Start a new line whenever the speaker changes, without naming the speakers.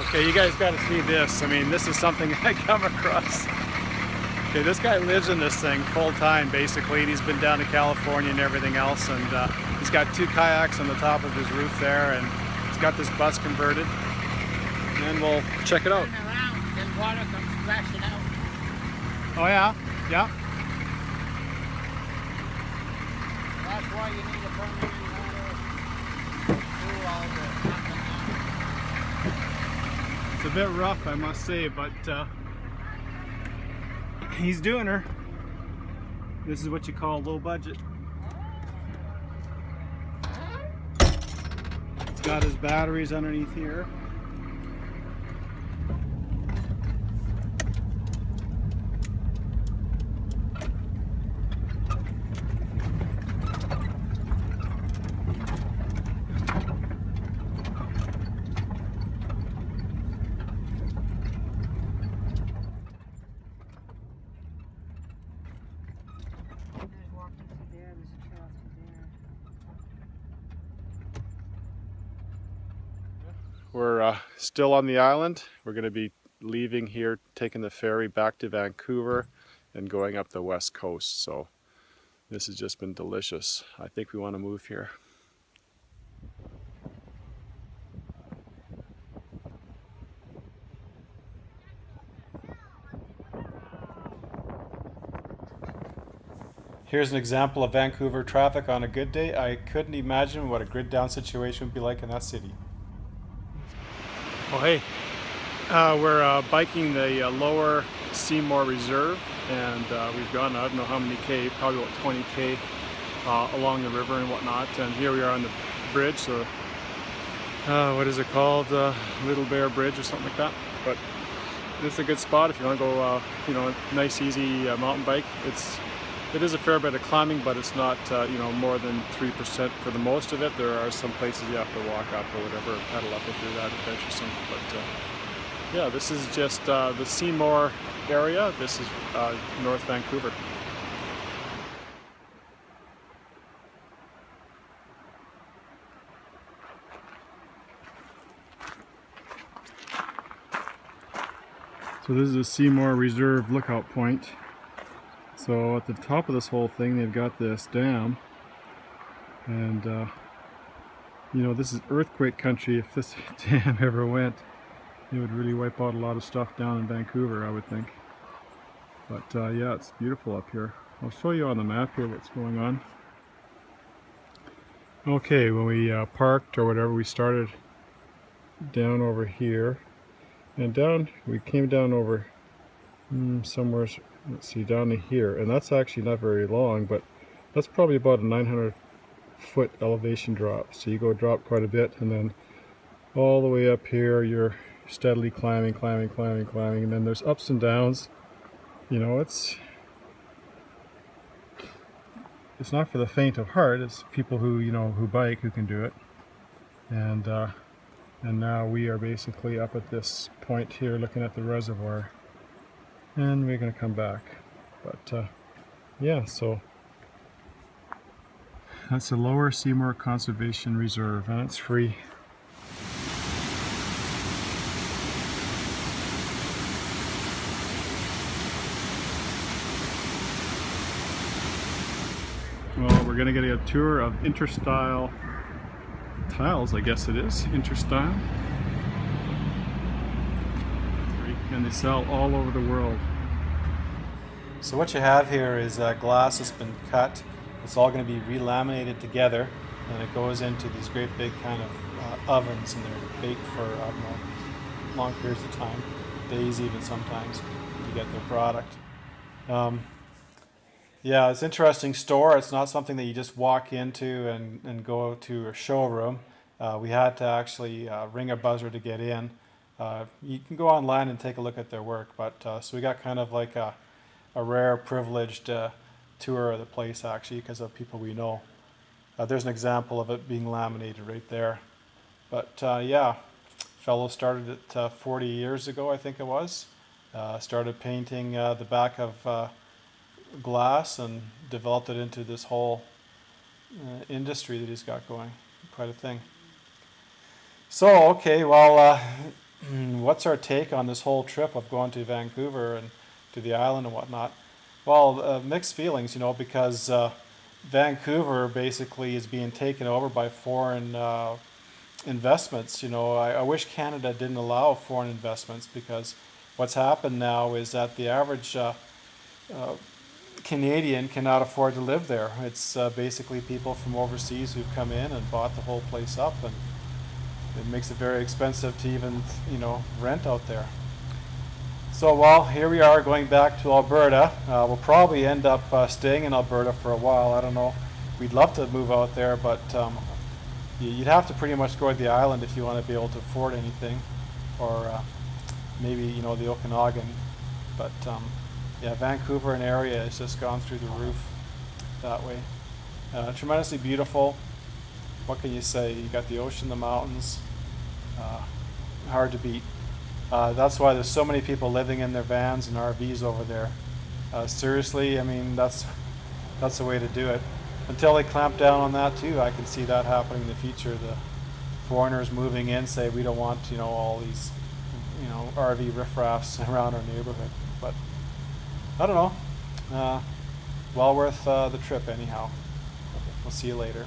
Okay, you guys got to see this. I mean, this is something I come across. Okay, this guy lives in this thing full time basically, and he's been down to California and everything else, and he's got 2 kayaks on the top of his roof there, and he's got this bus converted, and we'll check it out.
Turn around, then water comes splashing out.
Oh yeah? Yeah?
That's why you need a permanent water through all the up and down.
It's a bit rough, I must say, but he's doing her. This is what you call low budget. It's got his batteries underneath here.
There's walking through there, there's a trail through there.
We're still on the island. We're going to be leaving here, taking the ferry back to Vancouver and going up the west coast. So this has just been delicious. I think we want to move here. Here's an example of Vancouver traffic on a good day. I couldn't imagine what a grid down situation would be like in that city. Oh hey, we're biking the lower Seymour Reserve, and we've gone, I don't know how many K, probably about 20 K along the river and whatnot, and here we are on the bridge, so what is it called, Little Bear Bridge or something like that. But this is a good spot if you want to go, you know, nice easy mountain bike. It is a fair bit of climbing, but it's not, you know, more than 3% for the most of it. There are some places you have to walk up or whatever, or pedal up if you're that adventuresome. But yeah, this is just the Seymour area. This is North Vancouver. So this is a Seymour Reserve lookout point. So at the top of this whole thing, they've got this dam, and you know, this is earthquake country. If this dam ever went, it would really wipe out a lot of stuff down in Vancouver, I would think. But yeah, it's beautiful up here. I'll show you on the map here what's going on. Okay, when we parked or whatever, we started down over here, and we came down over somewhere, let's see, down to here, and that's actually not very long, but that's probably about a 900-foot elevation drop. So you go drop quite a bit, and then all the way up here you're steadily climbing, and then there's ups and downs. You know, it's not for the faint of heart. It's people who, you know, who bike, who can do it. And now we are basically up at this point here looking at the reservoir, and we're going to come back. But yeah, so that's the Lower Seymour Conservation Reserve, and it's free. Well, we're going to get a tour of Interstyle Tiles, I guess it is, Interstyle. And they sell all over the world. So what you have here is glass that's been cut. It's all going to be relaminated together, and it goes into these great big kind of ovens, and they're baked for, I don't know, long periods of time, days even sometimes, to get their product. Yeah, it's an interesting store. It's not something that you just walk into and go to a showroom. We had to actually ring a buzzer to get in. You can go online and take a look at their work, but so we got kind of like a rare, privileged tour of the place, actually, because of people we know. There's an example of it being laminated right there. But yeah, fellow started it 40 years ago, I think it was. Started painting the back of glass and developed it into this whole industry that he's got going. Quite a thing. So, okay, well, what's our take on this whole trip of going to Vancouver and to the island and whatnot? Well, mixed feelings, you know, because Vancouver basically is being taken over by foreign investments. You know, I wish Canada didn't allow foreign investments, because what's happened now is that the average Canadian cannot afford to live there. It's basically people from overseas who've come in and bought the whole place up, and it makes it very expensive to even, you know, rent out there. So, well, here we are going back to Alberta. We'll probably end up staying in Alberta for a while. I don't know. We'd love to move out there, but you'd have to pretty much go to the island if you want to be able to afford anything, or maybe, you know, the Okanagan. But yeah, Vancouver and area has just gone through the roof that way. Tremendously beautiful. What can you say? You got the ocean, the mountains. Hard to beat. That's why there's so many people living in their vans and RVs over there. Seriously, I mean, that's the way to do it. Until they clamp down on that too, I can see that happening in the future. The foreigners moving in say, we don't want, you know, all these, you know, RV riffraffs around our neighborhood. But I don't know. Well worth the trip anyhow. We'll see you later.